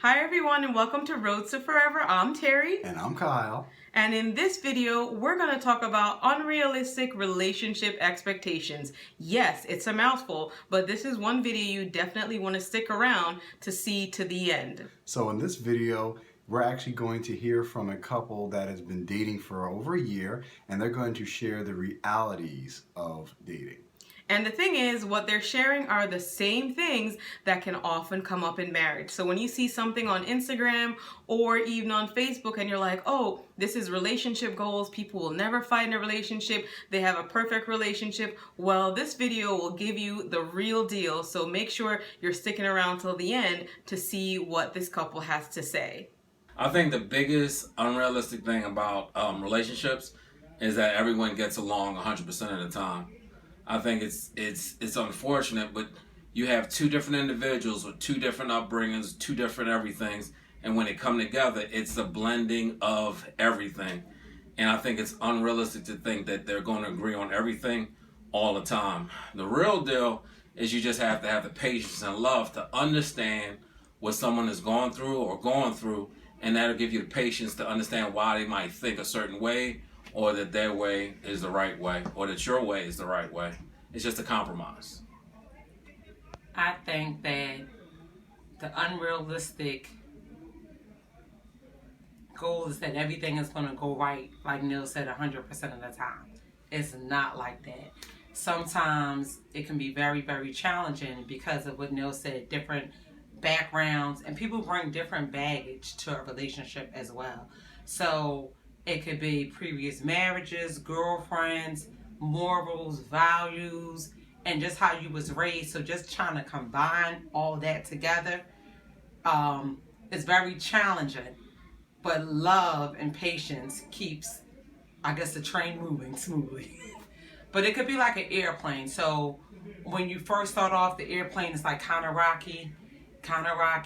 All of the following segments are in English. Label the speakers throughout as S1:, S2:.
S1: Hi everyone and welcome to Roads to Forever. I'm Terry.
S2: And I'm Kyle.
S1: And in this video, we're going to talk about unrealistic relationship expectations. Yes, it's a mouthful, but this is one video you definitely want to stick around to see to the end.
S2: So in this video, we're actually going to hear from a couple that has been dating for over a year, and they're going to share the realities of dating.
S1: And the thing is, what they're sharing are the same things that can often come up in marriage. So when you see something on Instagram or even on Facebook and you're like, oh, this is relationship goals, people will never fight in a relationship, they have a perfect relationship. Well, this video will give you the real deal. So make sure you're sticking around till the end to see what this couple has to say.
S3: I think the biggest unrealistic thing about relationships is that everyone gets along 100% of the time. I think it's unfortunate, but you have two different individuals with two different upbringings, two different everythings, and when they come together, it's the blending of everything. And I think it's unrealistic to think that they're going to agree on everything all the time. The real deal is you just have to have the patience and love to understand what someone is going through, and that'll give you the patience to understand why they might think a certain way, or that their way is the right way, or that your way is the right way. It's just a compromise.
S4: I think that the unrealistic goal is that everything is going to go right, like Neil said, 100% of the time. It's not like that. Sometimes it can be very, very challenging because of what Neil said, different backgrounds, and people bring different baggage to a relationship as well. So it could be previous marriages, girlfriends, morals, values, and just how you was raised. So just trying to combine all that together is very challenging. But love and patience keeps, I guess, the train moving smoothly. But it could be like an airplane. So when you first start off, the airplane is like kind of rocky,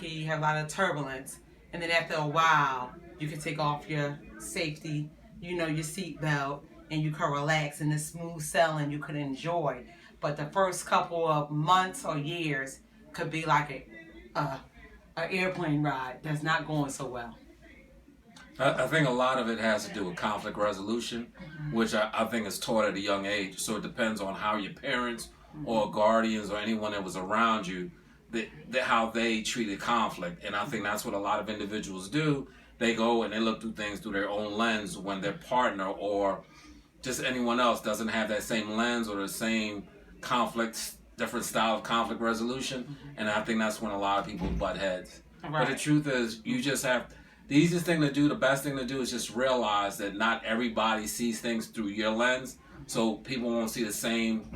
S4: you have a lot of turbulence. And then after a while, you can take off your safety, your seat belt, and you can relax, and it's smooth sailing you could enjoy. But the first couple of months or years could be like a airplane ride that's not going so well.
S3: I think a lot of it has to do with conflict resolution, which I think is taught at a young age. So it depends on how your parents or guardians or anyone that was around you, how they treated conflict. And I think that's what a lot of individuals do. They go and they look through things through their own lens when their partner or just anyone else doesn't have that same lens or the same different style of conflict resolution. And I think that's when a lot of people butt heads. Right. But the truth is, you just have, the easiest thing to do, the best thing to do is just realize that not everybody sees things through your lens. So people won't see the same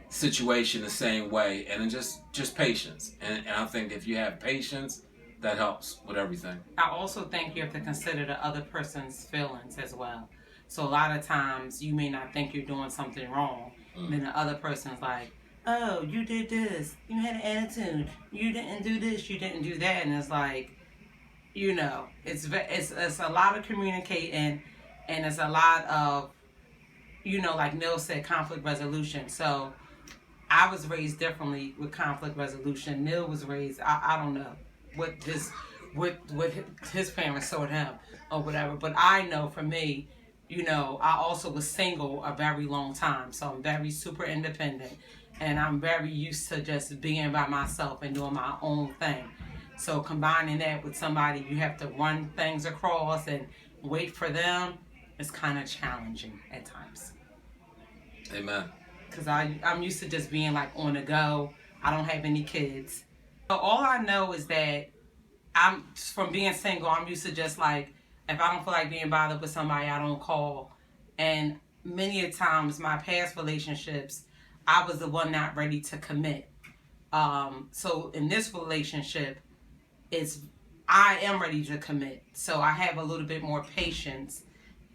S3: situation the same way. And then just patience. And I think if you have patience, that helps with everything.
S4: I also think you have to consider the other person's feelings as well. So a lot of times you may not think you're doing something wrong. And then the other person's like, oh, you did this. You had an attitude. You didn't do this. You didn't do that. And it's like, it's a lot of communicating, and it's a lot of, like Neil said, conflict resolution. So I was raised differently with conflict resolution. Neil was raised, I don't know what his parents taught him or whatever. But I know for me, I also was single a very long time. So I'm very super independent. And I'm very used to just being by myself and doing my own thing. So combining that with somebody you have to run things across and wait for them is kind of challenging at times.
S3: Amen.
S4: Because I'm used to just being like on the go. I don't have any kids. So all I know is that from being single, I'm used to just like, if I don't feel like being bothered with somebody, I don't call. And many a times, my past relationships, I was the one not ready to commit. So in this relationship, I am ready to commit. So I have a little bit more patience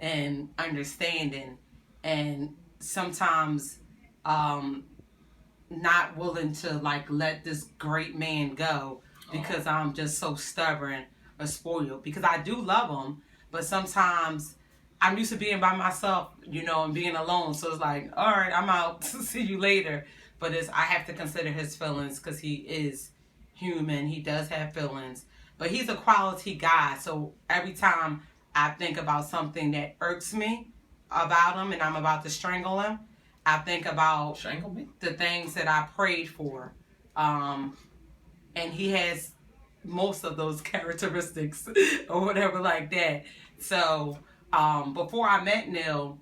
S4: and understanding, and sometimes not willing to like let this great man go because I'm just so stubborn or spoiled, because I do love him, but sometimes I'm used to being by myself, and being alone. So it's like, all right, I'm out. See you later. But I have to consider his feelings because he is human. He does have feelings. But he's a quality guy. So every time I think about something that irks me about him and I'm about to strangle him, I think about
S3: Strangle me?
S4: the things that I prayed for. And he has most of those characteristics or whatever like that. So before I met Neil,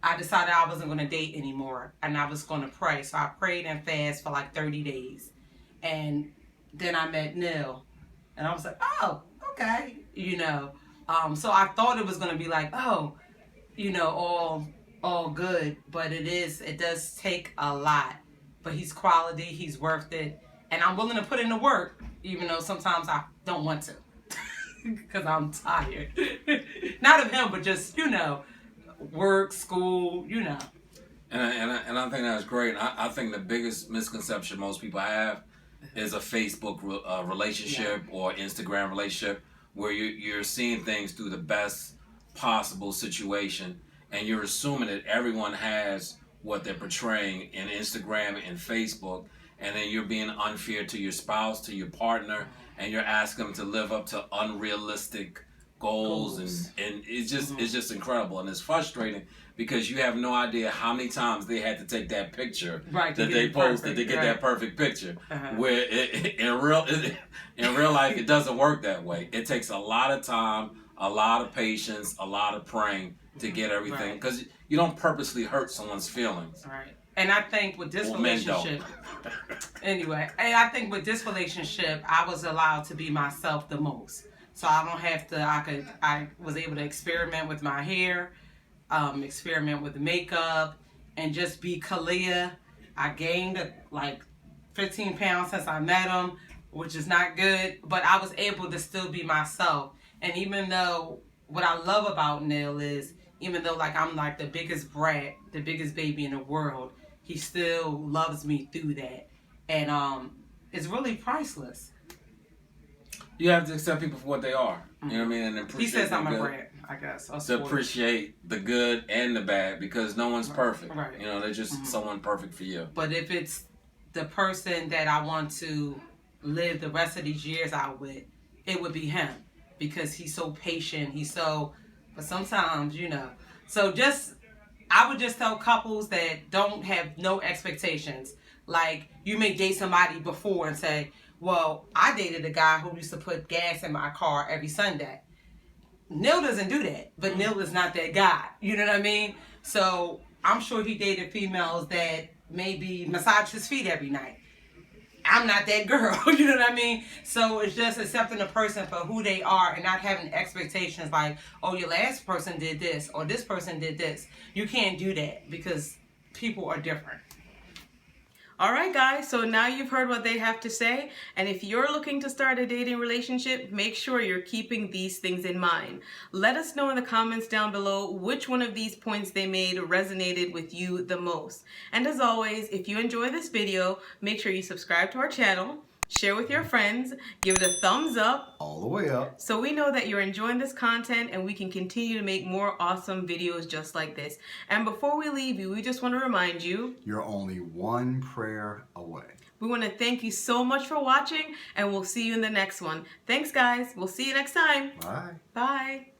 S4: I decided I wasn't going to date anymore and I was going to pray. So I prayed and fast for like 30 days. And then I met Neil and I was like, oh, okay. So I thought it was going to be like, oh, all good. But it does take a lot. But he's quality, he's worth it. And I'm willing to put in the work, even though sometimes I don't want to. Because I'm tired. Not of him, but just, work, school,
S3: And I think that's great. I think the biggest misconception most people have is a Facebook relationship or Instagram relationship where you're seeing things through the best possible situation and you're assuming that everyone has what they're portraying in Instagram and Facebook, and then you're being unfair to your spouse, to your partner, and you're asking them to live up to unrealistic goals. And it's just incredible, and it's frustrating because you have no idea how many times they had to take that picture that they posted to get that perfect picture. Where in real life it doesn't work that way. It takes a lot of time, a lot of patience, a lot of praying to get everything, because you don't purposely hurt someone's feelings.
S4: Right. And I think with this relationship, anyway, and I think with this relationship, I was allowed to be myself the most. So I don't have to. I was able to experiment with my hair, experiment with makeup, and just be Kalia. I gained like 15 pounds since I met him, which is not good. But I was able to still be myself. And even though what I love about Neil is, even though like I'm like the biggest brat, the biggest baby in the world, he still loves me through that. And it's really priceless.
S3: You have to accept people for what they are. You know what I mean? And appreciate
S4: He says I'm a brat, I guess.
S3: To appreciate the good and the bad, because no one's perfect.
S4: Right.
S3: They're just someone perfect for you.
S4: But if it's the person that I want to live the rest of these years out with, it would be him. Because he's so patient, but sometimes, So I would just tell couples that don't have no expectations. Like, you may date somebody before and say, well, I dated a guy who used to put gas in my car every Sunday. Neil doesn't do that, but Neil is not that guy. You know what I mean? So I'm sure he dated females that maybe massage his feet every night. I'm not that girl, you know what I mean? So it's just accepting a person for who they are and not having expectations like, oh, your last person did this or this person did this. You can't do that because people are different.
S1: All right, guys, so now you've heard what they have to say. And if you're looking to start a dating relationship, make sure you're keeping these things in mind. Let us know in the comments down below which one of these points they made resonated with you the most. And as always, if you enjoy this video, make sure you subscribe to our channel, share with your friends, give it a thumbs up.
S2: All the way up.
S1: So we know that you're enjoying this content and we can continue to make more awesome videos just like this. And before we leave you, we just want to remind you,
S2: you're only one prayer away.
S1: We want to thank you so much for watching, and we'll see you in the next one. Thanks, guys. We'll see you next time.
S2: Bye.
S1: Bye.